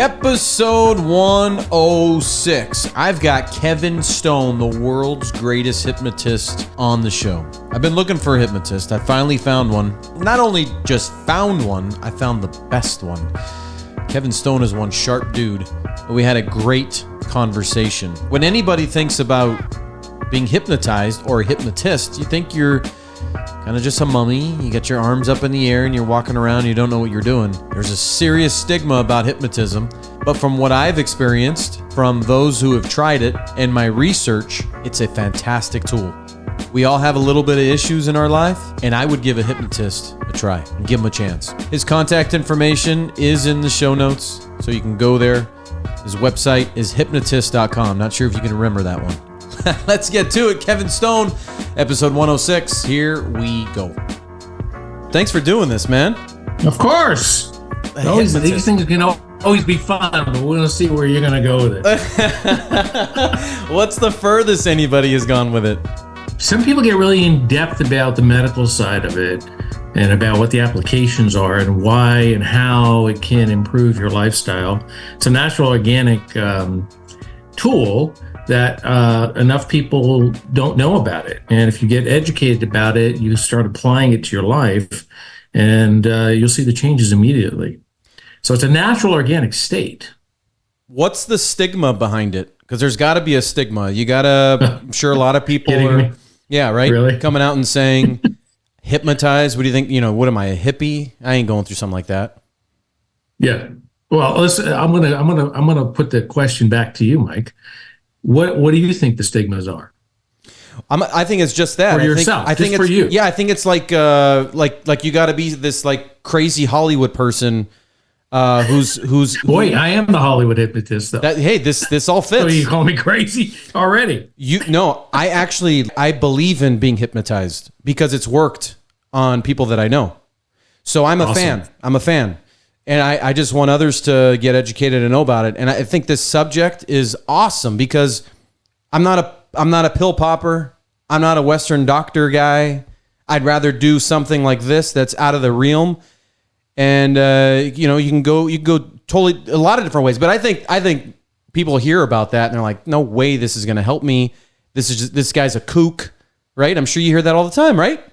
Episode 106. I've got Kevin Stone, the world's greatest hypnotist, on the show. I've been looking for a hypnotist. I finally found one. Not only just found one, I found the best one. Kevin Stone is one sharp dude. We had a great conversation. When anybody thinks about being hypnotized or a hypnotist, you think you're kind of just a mummy. You got your arms up in the air and you're walking around and you don't know what you're doing. There's a serious stigma about hypnotism. But from what I've experienced, from those who have tried it, and my research, it's a fantastic tool. We all have a little bit of issues in our life, and I would give a hypnotist a try and give him a chance. His contact information is in the show notes, so you can go there. His website is hypnotist.com. Not sure if you can remember that one. Let's get to it. Kevin Stone, episode 106. Here we go. Thanks for doing this, man. Of course. These things can always be fun, but we're going to see where you're going to go with it. What's the furthest anybody has gone with it? Some people get really in depth about the medical side of it and about what the applications are and why and how it can improve your lifestyle. It's a natural organic tool that enough people don't know about it. And if you get educated about it, you start applying it to your life and you'll see the changes immediately. So it's a natural organic state. What's the stigma behind it? Because there's got to be a stigma. You got to, I'm sure a lot of people are, yeah, right? Really? Coming out and saying, hypnotized. What do you think? You know, what am I, a hippie? I ain't going through something like that. Yeah. Well, listen, I'm gonna put the question back to you, Mike. What do you think the stigmas are? I think it's just that. For yourself, I think just it's, for you. Yeah, I think it's like you got to be this like crazy Hollywood person who's. Boy, I am the Hollywood hypnotist, though. This all fits. So you call me crazy already? I believe in being hypnotized because it's worked on people that I know. So I'm a fan. I'm a fan. And I just want others to get educated and know about it. And I think this subject is awesome because I'm not a pill popper. I'm not a Western doctor guy. I'd rather do something like this that's out of the realm. And you can go totally a lot of different ways. But I think people hear about that and they're like, no way this is going to help me. This guy's a kook, right? I'm sure you hear that all the time, right?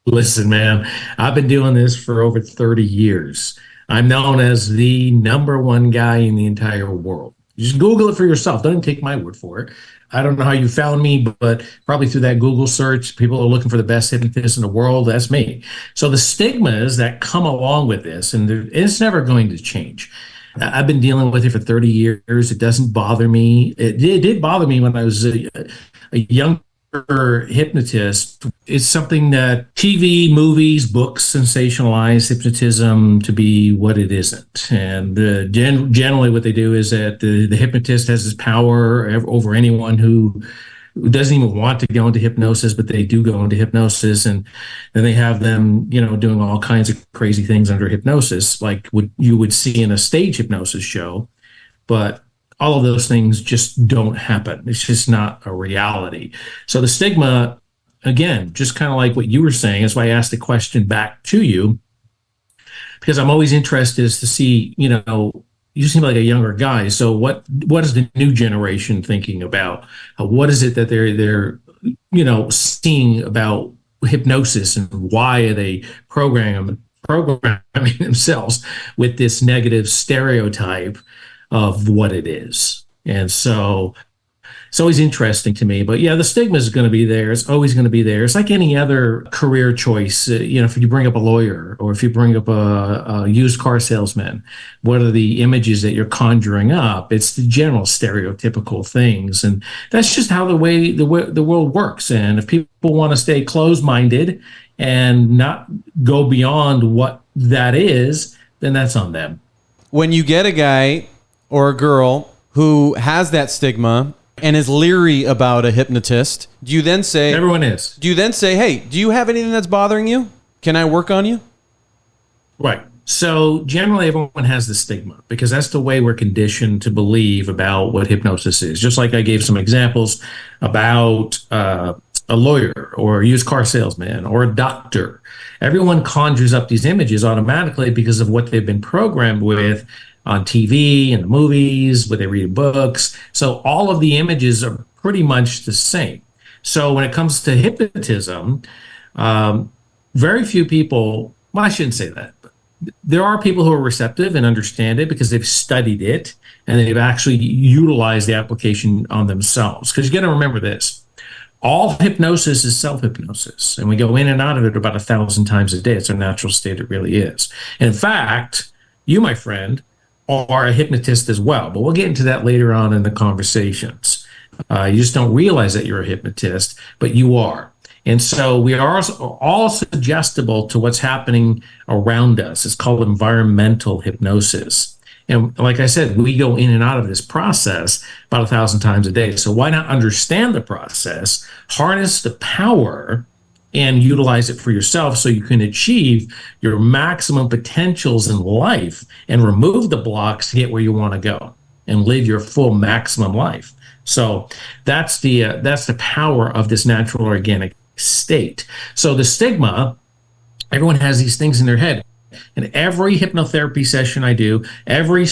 Listen, man, I've been doing this for over 30 years. I'm known as the number one guy in the entire world. Just Google it for yourself. Don't even take my word for it. I don't know how you found me, but probably through that Google search, people are looking for the best hypnotist in the world. That's me. So the stigmas that come along with this, and it's never going to change. I've been dealing with it for 30 years. It doesn't bother me. It did bother me when I was a young hypnotist. It's something that TV, movies, books sensationalize hypnotism to be what it isn't. And generally what they do is that the hypnotist has this power over anyone who doesn't even want to go into hypnosis, but they do go into hypnosis. And then they have them, doing all kinds of crazy things under hypnosis, like what you would see in a stage hypnosis show. But all of those things just don't happen. It's just not a reality. So the stigma, again, just kind of like what you were saying, that's why I asked the question back to you, because I'm always interested to see, you seem like a younger guy. So what is the new generation thinking about? What is it that they're seeing about hypnosis, and why are they programming themselves with this negative stereotype of what it is? And so it's always interesting to me. But yeah, the stigma is going to be there. It's always going to be there. It's like any other career choice. If you bring up a lawyer or if you bring up a used car salesman, what are the images that you're conjuring up? It's the general stereotypical things. And that's just how the way the world works. And if people want to stay closed-minded and not go beyond what that is, then that's on them. When you get a guy or a girl who has that stigma and is leery about a hypnotist, do you then say... Everyone is. Do you then say, hey, do you have anything that's bothering you? Can I work on you? Right. So generally everyone has the stigma because that's the way we're conditioned to believe about what hypnosis is. Just like I gave some examples about a lawyer or a used car salesman or a doctor. Everyone conjures up these images automatically because of what they've been programmed with on TV and the movies, what they read in books. So all of the images are pretty much the same. So when it comes to hypnotism, very few people, well, I shouldn't say that. There are people who are receptive and understand it because they've studied it and they've actually utilized the application on themselves. Because you got to remember this. All hypnosis is self-hypnosis, and we go in and out of it about 1,000 times a day. It's our natural state. It really is. And in fact, you, my friend, are a hypnotist as well, but we'll get into that later on in the conversations. You just don't realize that you're a hypnotist, but you are. And so we are all suggestible to what's happening around us. It's called environmental hypnosis. And like I said, we go in and out of this process about 1,000 times a day. So why not understand the process, harness the power, and utilize it for yourself so you can achieve your maximum potentials in life and remove the blocks to get where you want to go and live your full maximum life. So that's the power of this natural organic state. So the stigma, everyone has these things in their head. And every hypnotherapy session I do, every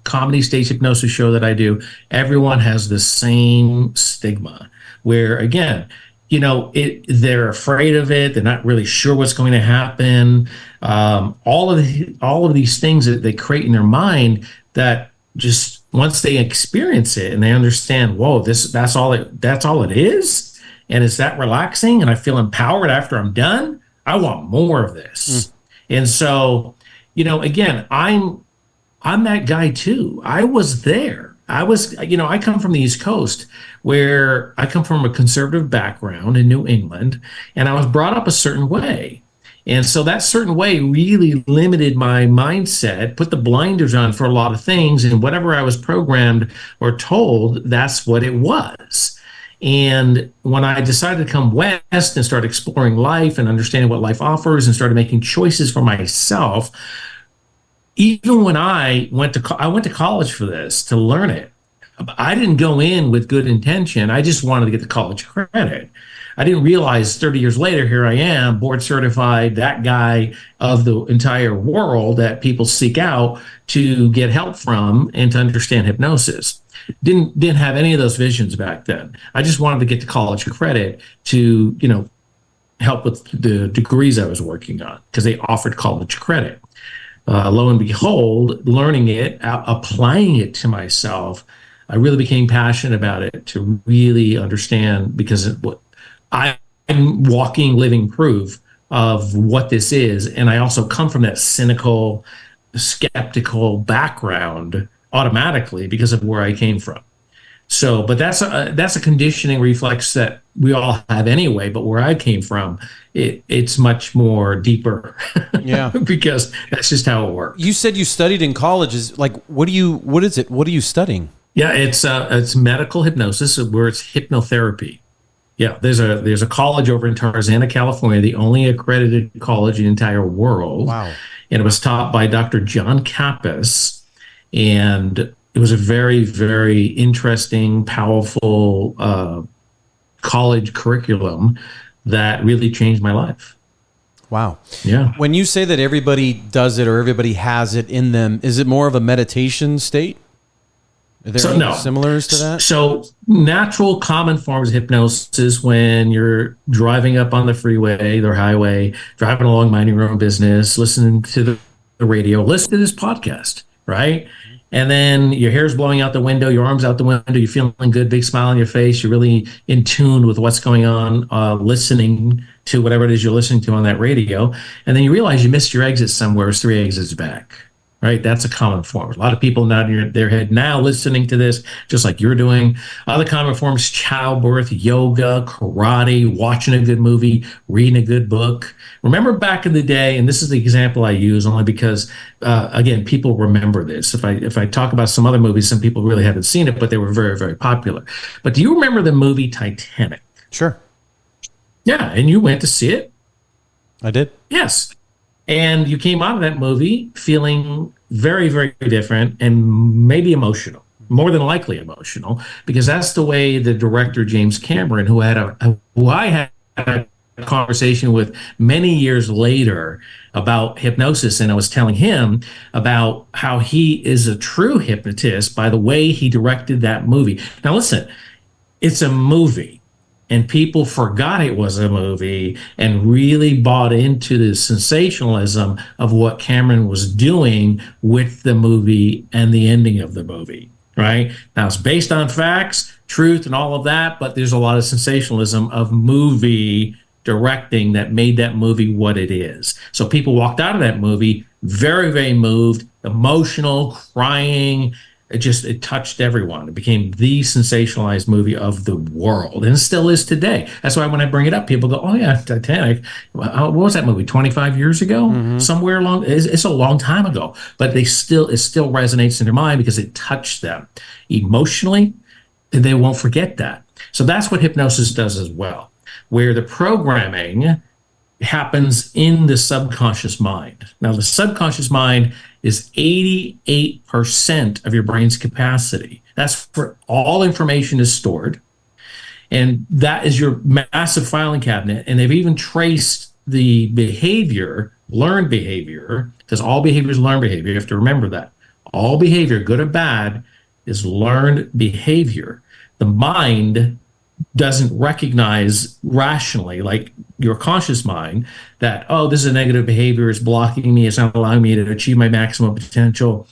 comedy stage hypnosis show that I do, everyone has the same stigma where, again, they're afraid of it. They're not really sure what's going to happen. All of these things that they create in their mind that just once they experience it and they understand, whoa, that's all it is. And it's that relaxing and I feel empowered after I'm done. I want more of this. And so, again, I'm that guy too. I was there. I come from the East Coast where I come from a conservative background in New England, and I was brought up a certain way. And so that certain way really limited my mindset, put the blinders on for a lot of things, and whatever I was programmed or told, that's what it was. And when I decided to come west and start exploring life and understanding what life offers and started making choices for myself, even when I went to college for this to learn it, I didn't go in with good intention. I just wanted to get the college credit. I didn't realize 30 years later, here I am, board certified, that guy of the entire world that people seek out to get help from and to understand hypnosis. Didn't have any of those visions back then. I just wanted to get the college credit to, help with the degrees I was working on because they offered college credit. Lo and behold, learning it, applying it to myself, I really became passionate about it to really understand because I'm walking, living proof of what this is. And I also come from that cynical, skeptical background automatically because of where I came from. So, but that's a conditioning reflex that we all have anyway. But where I came from, it's much more deeper. Yeah, because that's just how it works. You said you studied in college. What is it? What are you studying? Yeah, it's medical hypnosis, where it's hypnotherapy. Yeah, there's a college over in Tarzana, California, the only accredited college in the entire world. Wow. And it was taught by Dr. John Kappas. And it was a very, very interesting, powerful college curriculum that really changed my life. Wow. Yeah. When you say that everybody does it or everybody has it in them, is it more of a meditation state? Are there any similars to that? So natural common forms of hypnosis when you're driving up on the freeway or highway, driving along, minding your own business, listening to the radio, listen to this podcast, right? And then your hair's blowing out the window, your arm's out the window, you're feeling good, big smile on your face, you're really in tune with what's going on, listening to whatever it is you're listening to on that radio. And then you realize you missed your exit somewhere, it's 3 exits back, right? That's a common form. A lot of people nodding their head now listening to this, just like you're doing. Other common forms, childbirth, yoga, karate, watching a good movie, reading a good book. Remember back in the day, and this is the example I use only because, again, people remember this. If I talk about some other movies, some people really haven't seen it, but they were very, very popular. But do you remember the movie Titanic? Sure. Yeah, and you went to see it? I did. Yes. And you came out of that movie feeling very, very different and maybe emotional, more than likely emotional, because that's the way the director, James Cameron, who I had a conversation with many years later about hypnosis, and I was telling him about how he is a true hypnotist by the way he directed that movie. Now, listen, it's a movie, and people forgot it was a movie and really bought into the sensationalism of what Cameron was doing with the movie and the ending of the movie, right? Now, it's based on facts, truth, and all of that, but there's a lot of sensationalism of movie directing that made that movie what it is. So people walked out of that movie very, very moved, emotional, crying. It touched everyone. It became the sensationalized movie of the world, and it still is today. That's why when I bring it up, people go, "Oh yeah, Titanic. What was that movie? 25 years ago? Somewhere along. It's a long time ago, but it still resonates in their mind because it touched them emotionally, and they won't forget that. So that's what hypnosis does as well, where the programming happens in the subconscious mind. Now, the subconscious mind is 88% of your brain's capacity. That's where all information is stored. And that is your massive filing cabinet. And they've even traced the behavior, learned behavior, because all behavior is learned behavior. You have to remember that. All behavior, good or bad, is learned behavior. The mind doesn't recognize rationally, like your conscious mind, that, oh, this is a negative behavior, it's blocking me, it's not allowing me to achieve my maximum potential.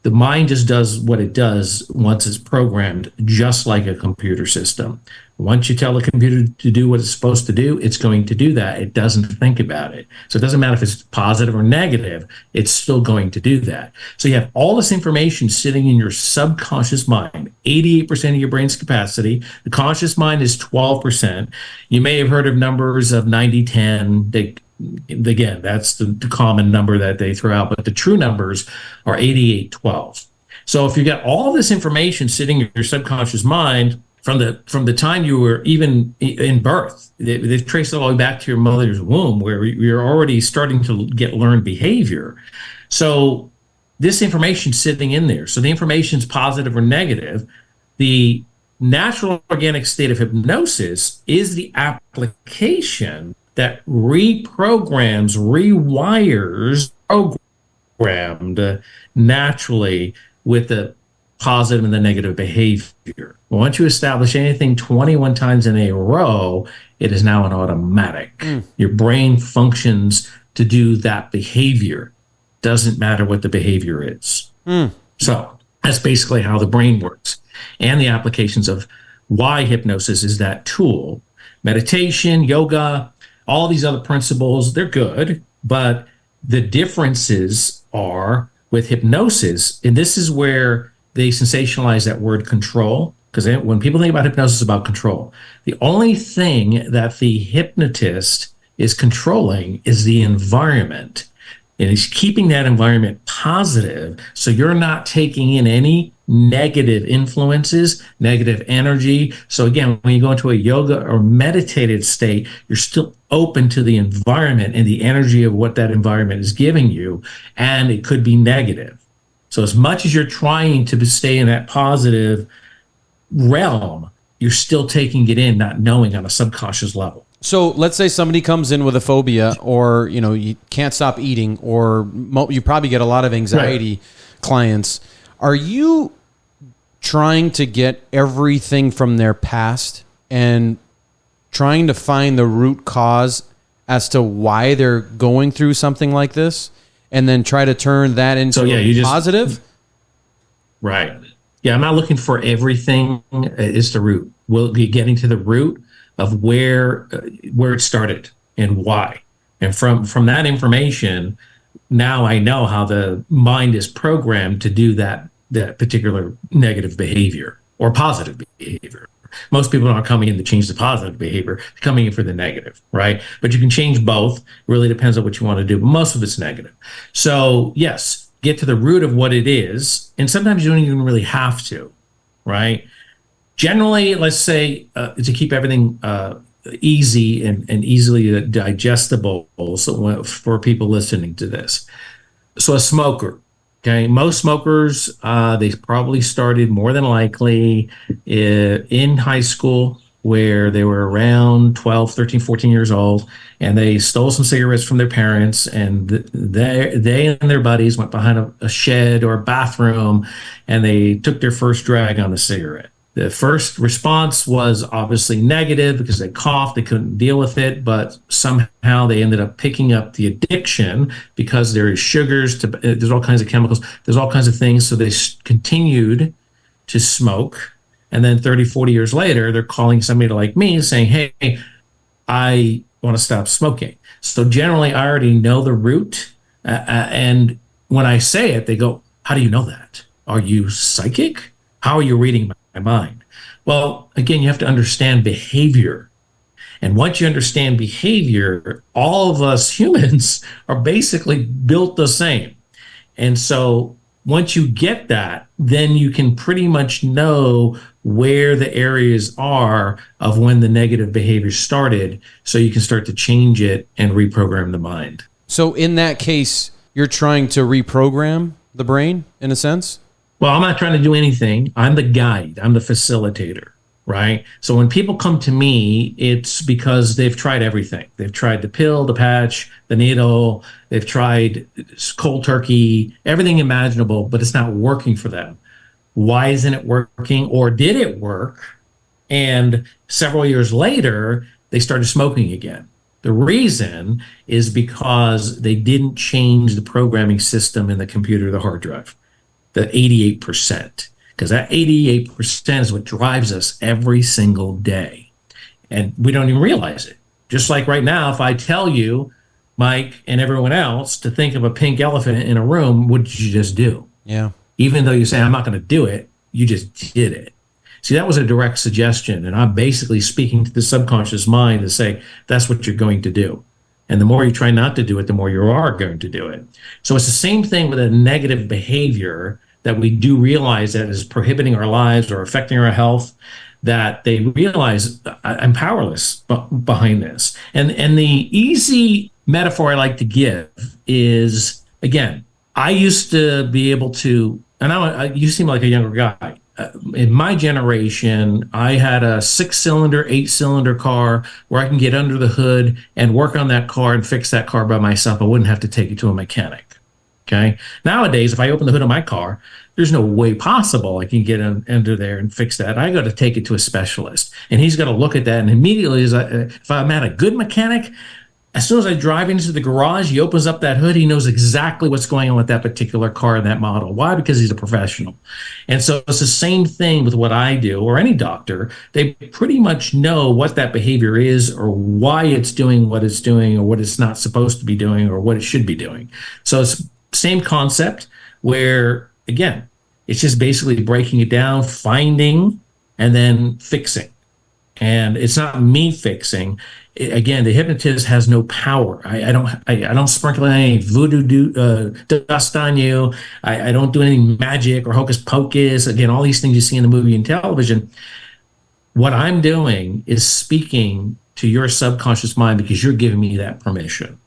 The mind just does what it does once it's programmed, just like a computer system. Once you tell the computer to do what it's supposed to do, it's going to do that. It doesn't think about it. So it doesn't matter if it's positive or negative, it's still going to do that. So you have all this information sitting in your subconscious mind, 88% of your brain's capacity. The conscious mind is 12%. You may have heard of numbers of 90-10. Again, that's the common number that they throw out, but the true numbers are 88-12. So if you got all this information sitting in your subconscious mind from the time you were even in birth, they've traced it all the way back to your mother's womb, where you're already starting to get learned behavior. So this information sitting in there. So the information is positive or negative. The natural organic state of hypnosis is the application that reprograms, rewires, programmed naturally with the positive and the negative behavior. Once you establish anything 21 times in a row, it is now an automatic. Your brain functions to do that behavior. Doesn't matter what the behavior is. So that's basically how the brain works. And the applications of why hypnosis is that tool. Meditation, yoga, all these other principles, they're good, but the differences are with hypnosis, and this is where they sensationalize that word control, because when people think about hypnosis, it's about control. The only thing that the hypnotist is controlling is the environment, and he's keeping that environment positive, so you're not taking in any negative influences, negative energy. So again, when you go into a yoga or meditative state, you're still open to the environment and the energy of what that environment is giving you, and it could be negative. So as much as you're trying to stay in that positive realm, you're still taking it in, not knowing on a subconscious level. So let's say somebody comes in with a phobia, or you can't stop eating, or you probably get a lot of anxiety clients. Are you trying to get everything from their past and trying to find the root cause as to why they're going through something like this, and then try to turn that into positive? Right. Yeah, I'm not looking for everything. It's the root. We'll be getting to the root of where it started and why. And from that information, now I know how the mind is programmed to do that particular negative behavior or positive behavior. Most people aren't coming in to change the positive behavior, they're coming in for the negative, right? But you can change both. It really depends on what you want to do, but most of it's negative. So yes, get to the root of what it is. And sometimes you don't even really have to, right? Generally, let's say to keep everything easy and easily digestible for people listening to this. So a smoker, okay, most smokers, they probably started more than likely in high school, where they were around 12, 13, 14 years old, and they stole some cigarettes from their parents, and they and their buddies went behind a shed or a bathroom, and they took their first drag on a cigarette. The first response was obviously negative because they coughed, they couldn't deal with it, but somehow they ended up picking up the addiction because there is sugars, there's all kinds of chemicals, there's all kinds of things. So they continued to smoke. And then 30, 40 years later, they're calling somebody like me saying, hey, I want to stop smoking. So generally, I already know the root. And when I say it, they go, how do you know that? Are you psychic? How are you reading my mind? Well, again, you have to understand behavior. And once you understand behavior, all of us humans are basically built the same. And so once you get that, then you can pretty much know where the areas are of when the negative behavior started, so you can start to change it and reprogram the mind. So in that case, you're trying to reprogram the brain in a sense? Well, I'm not trying to do anything. I'm the guide. I'm the facilitator, right? So when people come to me, it's because they've tried everything. They've tried the pill, the patch, the needle. They've tried cold turkey, everything imaginable, but it's not working for them. Why isn't it working? Or did it work? And several years later, they started smoking again. The reason is because they didn't change the programming system in the computer, the hard drive. The 88%, because that 88% is what drives us every single day. And we don't even realize it. Just like right now, if I tell you, Mike, and everyone else to think of a pink elephant in a room, what did you just do? Yeah. Even though you say, I'm not going to do it, you just did it. See, that was a direct suggestion. And I'm basically speaking to the subconscious mind to say, that's what you're going to do. And the more you try not to do it, the more you are going to do it. So it's the same thing with a negative behavior that we do realize that is prohibiting our lives or affecting our health, that they realize I'm powerless behind this. And the easy metaphor I like to give is, again, I used to be able to, and you seem like a younger guy. In my generation, I had a 6-cylinder, 8-cylinder car where I can get under the hood and work on that car and fix that car by myself. I wouldn't have to take it to a mechanic. Okay. Nowadays, if I open the hood of my car, there's no way possible I can get under there and fix that. I got to take it to a specialist, and he's got to look at that. And immediately, if I'm at a good mechanic, as soon as I drive into the garage, he opens up that hood. He knows exactly what's going on with that particular car and that model. Why? Because he's a professional. And so it's the same thing with what I do, or any doctor. They pretty much know what that behavior is, or why it's doing what it's doing, or what it's not supposed to be doing, or what it should be doing. So it's same concept where, again, it's just basically breaking it down, finding, and then fixing. And it's not me fixing. Again, the hypnotist has no power. I don't sprinkle any voodoo dust on you. I don't do any magic or hocus pocus. Again, all these things you see in the movie and television. What I'm doing is speaking to your subconscious mind because you're giving me that permission.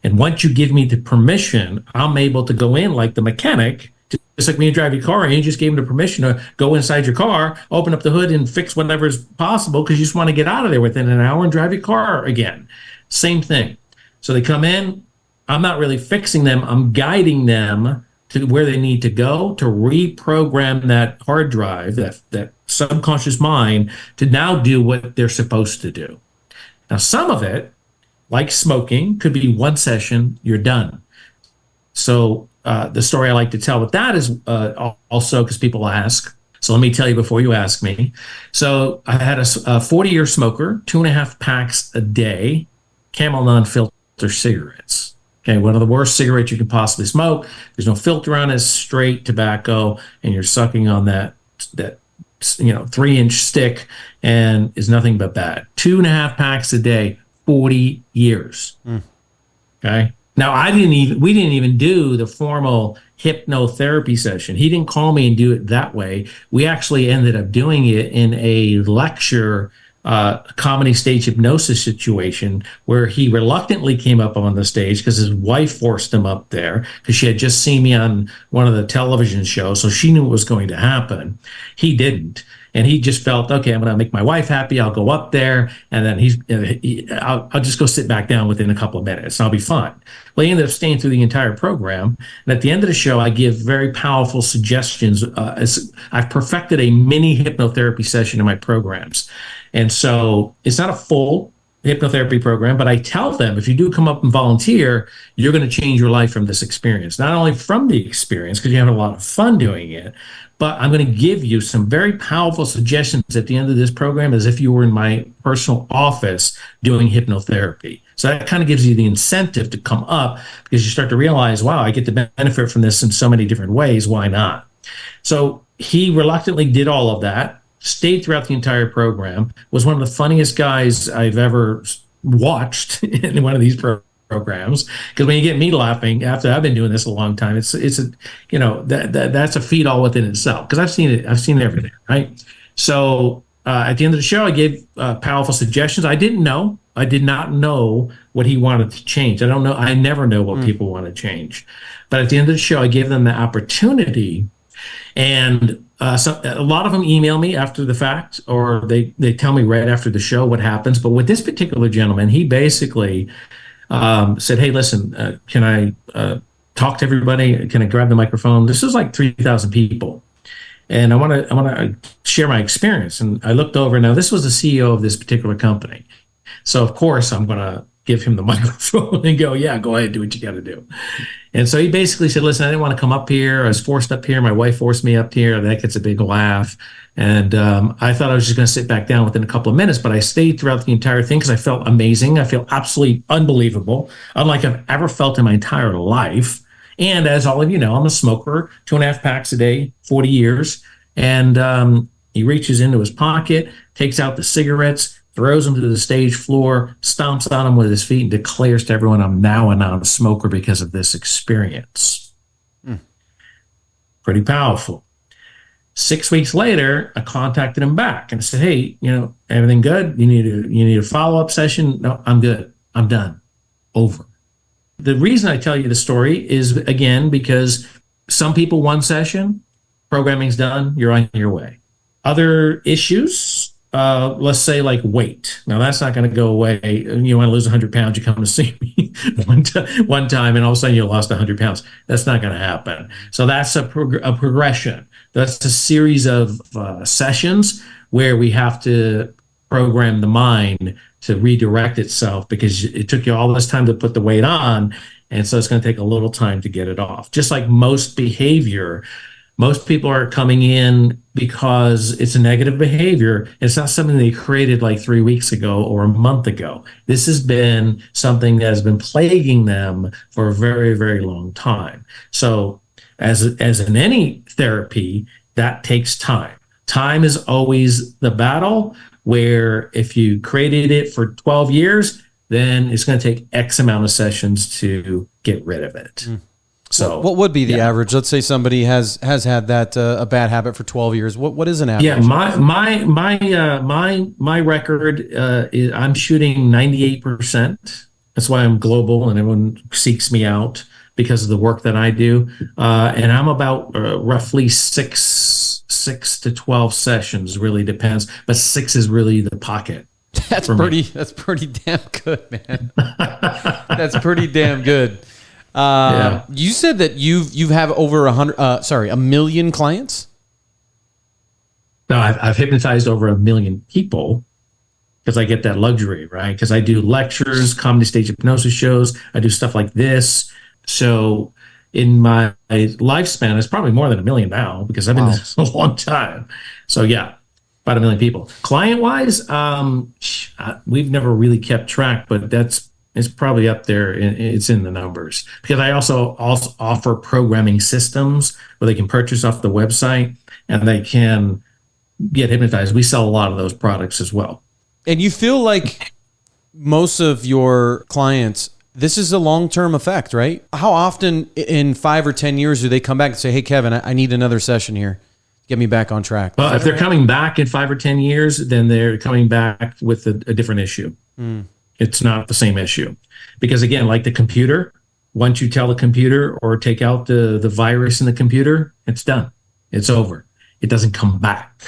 And once you give me the permission, I'm able to go in like the mechanic, just like when you drive your car and you just gave them the permission to go inside your car, open up the hood and fix whatever's possible because you just want to get out of there within an hour and drive your car again. Same thing. So they come in. I'm not really fixing them. I'm guiding them to where they need to go to reprogram that hard drive, that subconscious mind, to now do what they're supposed to do. Now, some of it, like smoking, could be one session, you're done. So the story I like to tell with that is also because people ask. So let me tell you before you ask me. So I had a 40-year smoker, 2.5 packs a day, Camel non-filter cigarettes. Okay, one of the worst cigarettes you can possibly smoke. There's no filter on it, it's straight tobacco, and you're sucking on that 3-inch stick, and is nothing but bad. 2.5 packs a day, 40 years. Okay. Now, we didn't even do the formal hypnotherapy session. He didn't call me and do it that way. We actually ended up doing it in a lecture, comedy stage hypnosis situation where he reluctantly came up on the stage because his wife forced him up there because she had just seen me on one of the television shows. So she knew what was going to happen. He didn't. And he just felt, okay, I'm going to make my wife happy. I'll go up there, and then I'll just go sit back down within a couple of minutes. And I'll be fine. Well, he ended up staying through the entire program. And at the end of the show, I give very powerful suggestions. I've perfected a mini hypnotherapy session in my programs. And so it's not a full hypnotherapy program, but I tell them, if you do come up and volunteer, you're going to change your life from this experience. Not only from the experience, because you have a lot of fun doing it, but I'm going to give you some very powerful suggestions at the end of this program, as if you were in my personal office doing hypnotherapy. So that kind of gives you the incentive to come up, because you start to realize, wow, I get to benefit from this in so many different ways. Why not? So he reluctantly did all of that, stayed throughout the entire program, was one of the funniest guys I've ever watched in one of these programs. Because when you get me laughing, after I've been doing this a long time, it's that's a feat all within itself. Because I've seen it everything, right? So at the end of the show, I gave powerful suggestions. I did not know what he wanted to change. I never know what people want to change. But at the end of the show, I gave them the opportunity. And so a lot of them email me after the fact, or they tell me right after the show what happens. But with this particular gentleman, he basically said, hey, listen, can I talk to everybody? Can I grab the microphone? This is like 3,000 people. And I want to share my experience. And I looked over. Now, this was the CEO of this particular company. So, of course, I'm going to give him the microphone and go, yeah, go ahead, do what you got to do. And so he basically said, listen, I didn't want to come up here. I was forced up here. My wife forced me up here. That gets a big laugh. And I thought I was just going to sit back down within a couple of minutes, but I stayed throughout the entire thing because I felt amazing. I feel absolutely unbelievable, unlike I've ever felt in my entire life. And as all of you know, I'm a smoker, 2.5 packs a day, 40 years. And he reaches into his pocket, takes out the cigarettes, throws them to the stage floor, stomps on them with his feet, and declares to everyone, I'm now a non-smoker because of this experience. Pretty powerful. 6 weeks later, I contacted him back and I said, hey, everything good? You need a follow-up session? No, I'm good. I'm done. Over. The reason I tell you the story is, again, because some people, one session, programming's done, you're on your way. Other issues, let's say like weight. Now that's not going to go away. You want to lose 100 pounds, you come to see me one time and all of a sudden you lost 100 pounds. That's not going to happen. So that's a progression. That's a series of sessions where we have to program the mind to redirect itself, because it took you all this time to put the weight on. And so it's going to take a little time to get it off. Just like most behavior, most people are coming in because it's a negative behavior. It's not something they created like 3 weeks ago or a month ago. This has been something that has been plaguing them for a very, very long time. So as in any therapy, that takes time. Time is always the battle, where if you created it for 12 years, then it's going to take X amount of sessions to get rid of it. So what would be the average? Let's say somebody has had that a bad habit for 12 years. What is an average? Yeah, my record is I'm shooting 98%. That's why I'm global and everyone seeks me out because of the work that I do. And I'm about roughly six to 12 sessions. Really depends, but 6 is really the pocket. That's pretty damn good, man. That's pretty damn good. You said that you have over 1 million clients? No, I've hypnotized over 1 million people, because I get that luxury, right? Because I do lectures, comedy stage hypnosis shows. I do stuff like this. So in my lifespan, it's probably more than 1 million now, because I've been doing this a long time. So yeah, about 1 million people. Client-wise, we've never really kept track, but it's probably up there. It's in the numbers, because I also offer programming systems where they can purchase off the website and they can get hypnotized. We sell a lot of those products as well. And you feel like most of your clients, this is a long-term effect, right? How often in 5 or 10 years do they come back and say, hey, Kevin, I need another session here. Get me back on track. If they're coming back in 5 or 10 years, then they're coming back with a different issue. It's not the same issue. Because again, like the computer, once you tell the computer or take out the virus in the computer, it's done. It's over. It doesn't come back.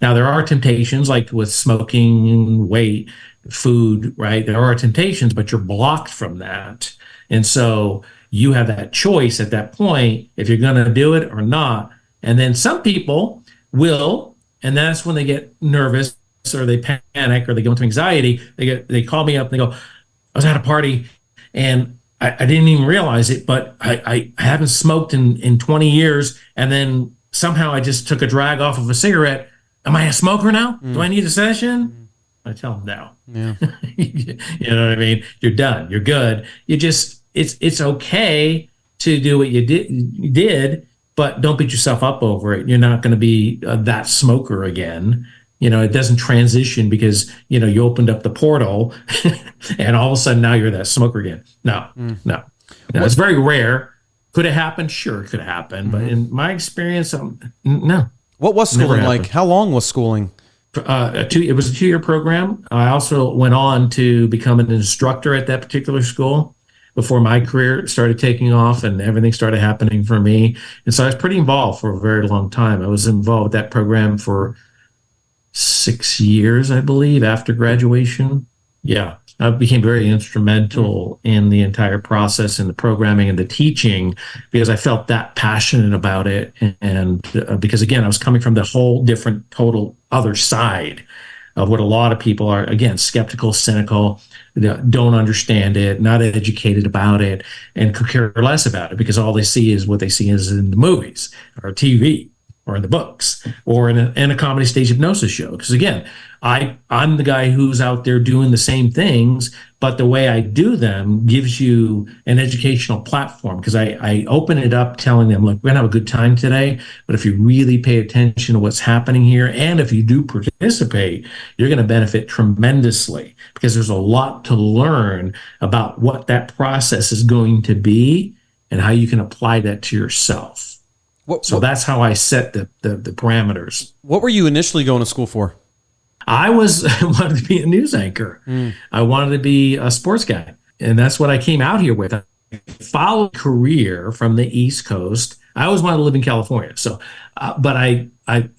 Now, there are temptations like with smoking, weight, food, right? There are temptations, but you're blocked from that. And so you have that choice at that point if you're going to do it or not. And then some people will, and that's when they get nervous or they panic or they go into anxiety. They call me up and they go, I was at a party and I didn't even realize it, but I haven't smoked in 20 years. And then somehow I just took a drag off of a cigarette. Am I a smoker now? Do I need a session? I tell them no. Yeah. You know what I mean? You're done. You're good. It's okay to do what you did, but don't beat yourself up over it. You're not going to be that smoker again. It doesn't transition because, you opened up the portal and all of a sudden now you're that smoker again. No. It's very rare. Could it happen? Sure, it could happen. But in my experience, no. What was schooling like? How long was schooling? It was a 2-year program. I also went on to become an instructor at that particular school before my career started taking off and everything started happening for me. And so I was pretty involved for a very long time. I was involved with that program for 6 years, I believe, after graduation. Yeah, I became very instrumental in the entire process and the programming and the teaching because I felt that passionate about it. And because, again, I was coming from the whole different, total other side of what a lot of people are, again, skeptical, cynical, don't understand it, not educated about it, and could care less about it because all they see is what they see is in the movies or TV or in the books or in a comedy stage hypnosis show. Because again, I'm the guy who's out there doing the same things, but the way I do them gives you an educational platform because I open it up telling them, look, we're gonna have a good time today, but if you really pay attention to what's happening here, and if you do participate, you're gonna benefit tremendously because there's a lot to learn about what that process is going to be and how you can apply that to yourself. So that's how I set the parameters. What were you initially going to school for? I wanted to be a news anchor. I wanted to be a sports guy. And that's what I came out here with. I followed a career from the East Coast. I always wanted to live in California. So, but I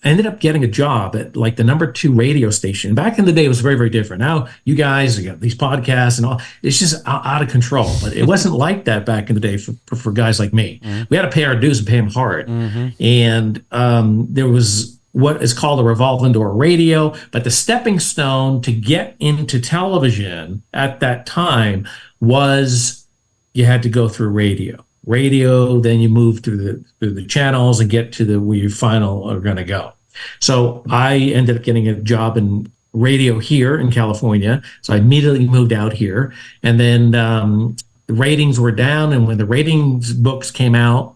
ended up getting a job at like the #2 radio station. Back in the day, it was very, very different. Now you guys, you got these podcasts and all, it's just out of control. But it wasn't like that back in the day for guys like me. We had to pay our dues and pay them hard. And there was what is called a revolving door radio. But the stepping stone to get into television at that time was you had to go through radio. Then you move through the channels and get to where you final are going to go. So I ended up getting a job in radio here in California. So I immediately moved out here. And then the ratings were down. And when the ratings books came out,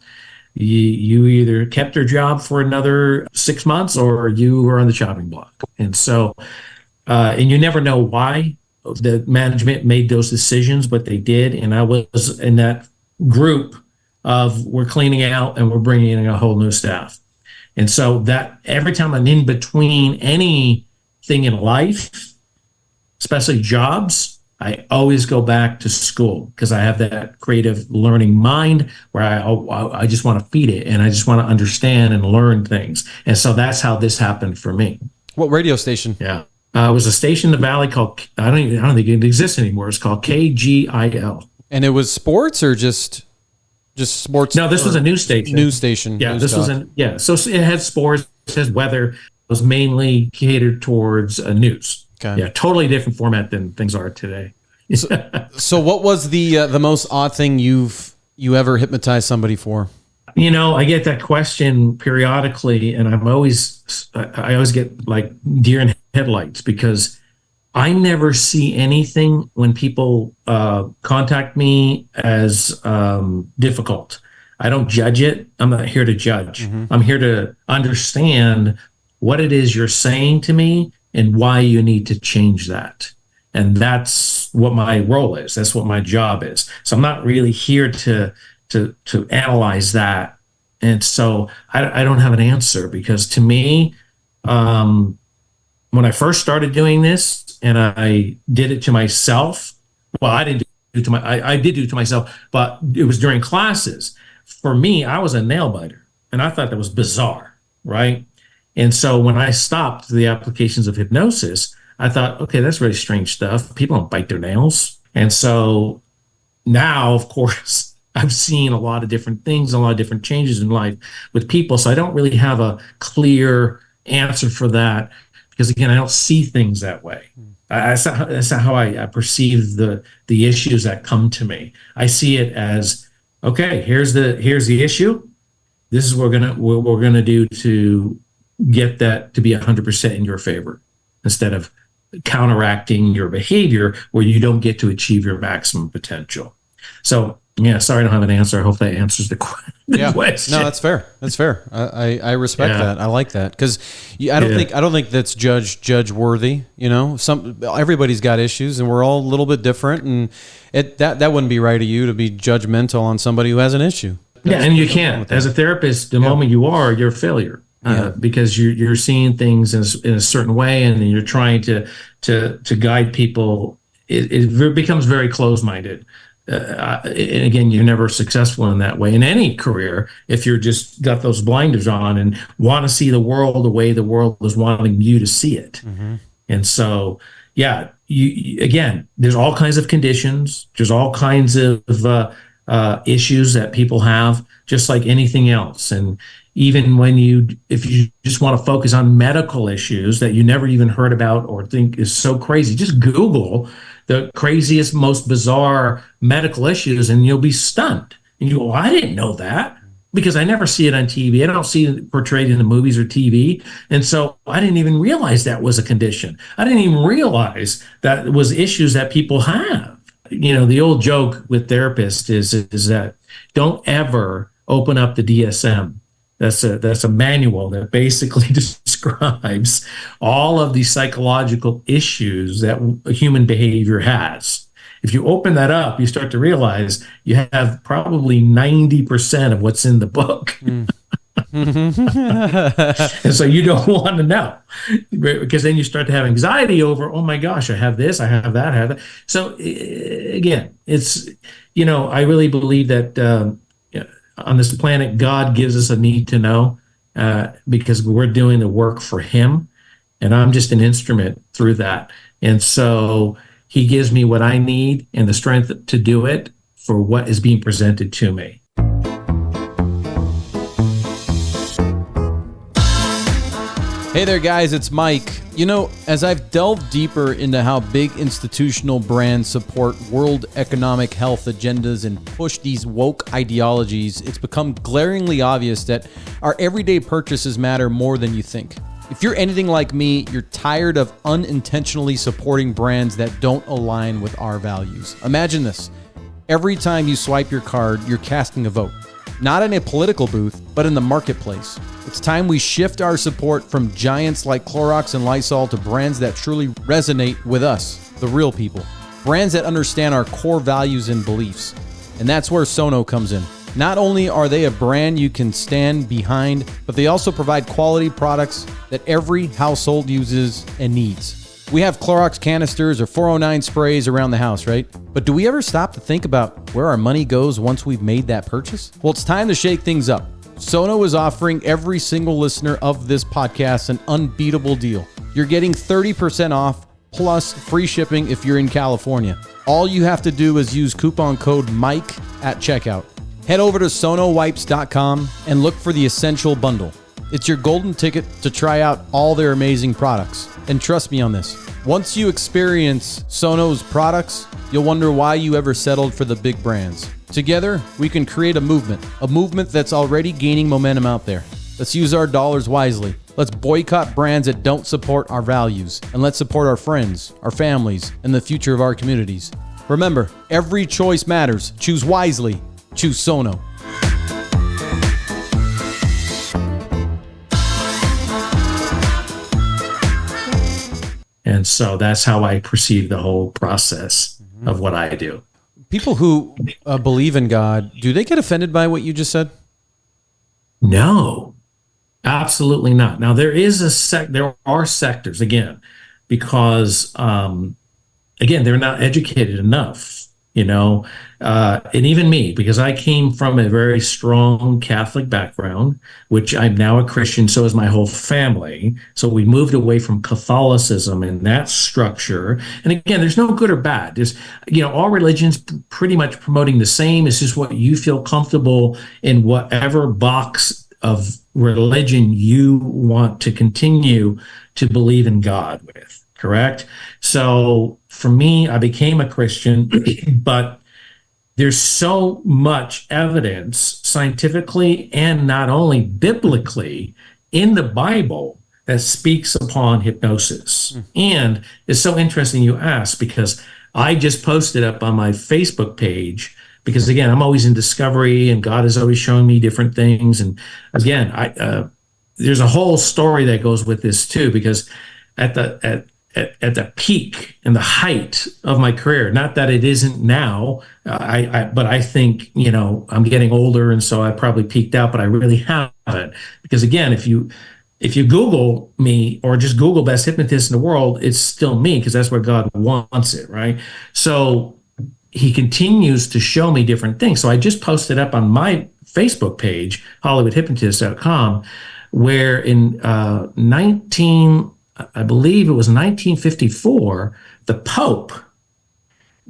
you either kept your job for another 6 months or you were on the chopping block. And so, and you never know why the management made those decisions, but they did. And I was in that group of we're cleaning out and we're bringing in a whole new staff. And so that every time I'm in between anything in life, especially jobs, I always go back to school because I have that creative learning mind where I just want to feed it and I just want to understand and learn things. And so that's how this happened for me. What radio station? Yeah. It was a station in the Valley called, I don't think it exists anymore. It's called KGIL. And it was sports or just sports? No, this was a news station. News station. Yeah, news this talk. So it had sports, it has weather. It was mainly catered towards news. Okay. Yeah, totally different format than things are today. So what was the most odd thing you ever hypnotized somebody for? I get that question periodically, and I always get like deer in headlights because I never see anything when people contact me as difficult. I don't judge it. I'm not here to judge. I'm here to understand what it is you're saying to me and why you need to change that. And that's what my role is. That's what my job is. So I'm not really here to analyze that. And so I don't have an answer because to me, when I first started doing this and I did it to myself, well, I didn't do it to I did do it to myself, but it was during classes. For me, I was a nail biter and I thought that was bizarre, right? And so when I stopped the applications of hypnosis, I thought, okay, that's really strange stuff. People don't bite their nails. And so now, of course, I've seen a lot of different things, a lot of different changes in life with people. So I don't really have a clear answer for that because, again, I don't see things that way. That's not how I perceive the issues that come to me. I see it as, okay, here's the issue. This is what we're gonna do to get that to be 100% in your favor, instead of counteracting your behavior where you don't get to achieve your maximum potential. So, yeah, sorry I don't have an answer. I hope that answers the question. No, that's fair. That's fair. I respect that. I like that because I don't think that's judge worthy. Everybody's got issues and we're all a little bit different, and that wouldn't be right of you to be judgmental on somebody who has an issue. And you can't. As a therapist, the moment you're a failure. Because you're seeing things in a certain way, and then you're trying to guide people. It becomes very closed-minded. And again, you're never successful in that way in any career if you're just got those blinders on and want to see the world the way the world is wanting you to see it. Mm-hmm. And so, again, there's all kinds of conditions. There's all kinds of issues that people have, just like anything else. And even if you just want to focus on medical issues that you never even heard about or think is so crazy, just Google the craziest, most bizarre medical issues and you'll be stunned. And you go, well, I didn't know that because I never see it on TV. I don't see it portrayed in the movies or TV. And so I didn't even realize that was a condition. I didn't even realize that it was issues that people have. The old joke with therapists is that don't ever open up the DSM. That's a manual that basically describes all of the psychological issues that human behavior has. If you open that up, you start to realize you have probably 90% of what's in the book. And so you don't want to know, because then you start to have anxiety over, oh my gosh, I have this, I have that, I have that. So again, it's, I really believe that on this planet, God gives us a need to know because we're doing the work for him, and I'm just an instrument through that. And so he gives me what I need and the strength to do it for what is being presented to me. Hey there, guys, it's Mike. As I've delved deeper into how big institutional brands support world economic health agendas and push these woke ideologies, it's become glaringly obvious that our everyday purchases matter more than you think. If you're anything like me, you're tired of unintentionally supporting brands that don't align with our values. Imagine this. Every time you swipe your card, you're casting a vote. Not in a political booth, but in the marketplace. It's time we shift our support from giants like Clorox and Lysol to brands that truly resonate with us, the real people. Brands that understand our core values and beliefs. And that's where Sono comes in. Not only are they a brand you can stand behind, but they also provide quality products that every household uses and needs. We have Clorox canisters or 409 sprays around the house, right? But do we ever stop to think about where our money goes once we've made that purchase? Well, it's time to shake things up. Sono is offering every single listener of this podcast an unbeatable deal. You're getting 30% off plus free shipping if you're in California. All you have to do is use coupon code MIKE at checkout. Head over to sonowipes.com and look for the Essential Bundle. It's your golden ticket to try out all their amazing products. And trust me on this, once you experience Sono's products, you'll wonder why you ever settled for the big brands. Together, we can create a movement that's already gaining momentum out there. Let's use our dollars wisely. Let's boycott brands that don't support our values, and let's support our friends, our families, and the future of our communities. Remember, every choice matters. Choose wisely. Choose Sono. And so that's how I perceive the whole process of what I do. People who believe in God, do they get offended by what you just said? No, absolutely not. Now there are sectors again, because again, they're not educated enough And even me, because I came from a very strong Catholic background, which I'm now a Christian, so is my whole family. So we moved away from Catholicism and that structure. And again, there's no good or bad. There's, all religions pretty much promoting the same. It's just what you feel comfortable in whatever box of religion you want to continue to believe in God with, correct? So for me, I became a Christian, but there's so much evidence scientifically and not only biblically in the Bible that speaks upon hypnosis. And it's so interesting you ask, because I just posted up on my Facebook page, because again, I'm always in discovery and God is always showing me different things. And again, there's a whole story that goes with this too, because at the peak and the height of my career, not that it isn't now, but I think, I'm getting older, and so I probably peaked out, but I really haven't. Because again, if you Google me or just Google best hypnotist in the world, it's still me, because that's where God wants it, right? So he continues to show me different things. So I just posted up on my Facebook page, HollywoodHypnotist.com, where in I believe it was 1954, the Pope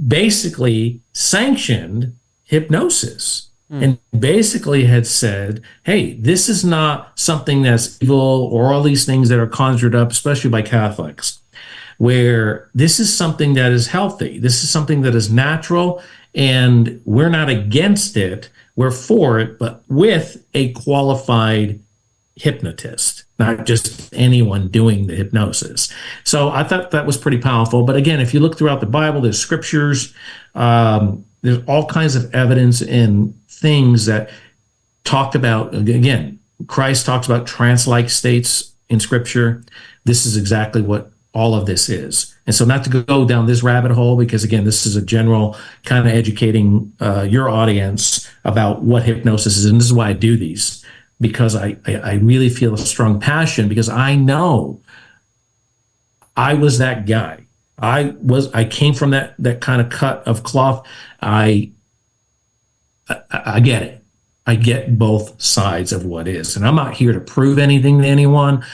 basically sanctioned hypnosis and basically had said, hey, this is not something that's evil or all these things that are conjured up, especially by Catholics, where this is something that is healthy. This is something that is natural, and we're not against it. We're for it, but with a qualified hypnotist, not just anyone doing the hypnosis. So I thought that was pretty powerful. But again, if you look throughout the Bible, there's scriptures, there's all kinds of evidence and things that talked about, again, Christ talks about trance-like states in scripture. This is exactly what all of this is. And so not to go down this rabbit hole, because again, this is a general kind of educating your audience about what hypnosis is. And this is why I do these, because I really feel a strong passion, because I know I was that guy. I came from that kind of cut of cloth. I get it. I get both sides of what is. And I'm not here to prove anything to anyone.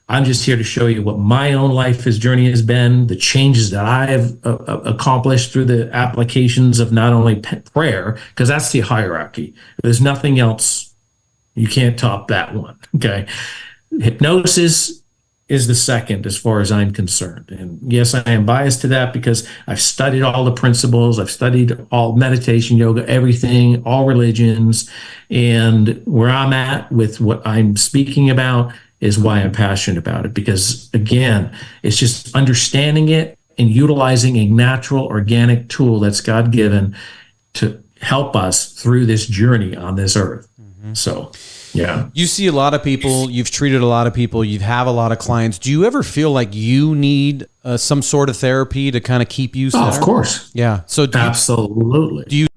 I'm just here to show you what my own life's journey has been, the changes that I have accomplished through the applications of not only prayer, because that's the hierarchy. There's nothing else. You can't top that one, okay? Hypnosis is the second as far as I'm concerned. And yes, I am biased to that because I've studied all the principles. I've studied all meditation, yoga, everything, all religions. And where I'm at with what I'm speaking about is why I'm passionate about it. Because again, it's just understanding it and utilizing a natural, organic tool that's God-given to help us through this journey on this earth. So, yeah. You see a lot of people, you've treated a lot of people, you have a lot of clients. Do you ever feel like you need some sort of therapy to kind of keep you center? Oh, of course. Yeah. So absolutely. Do you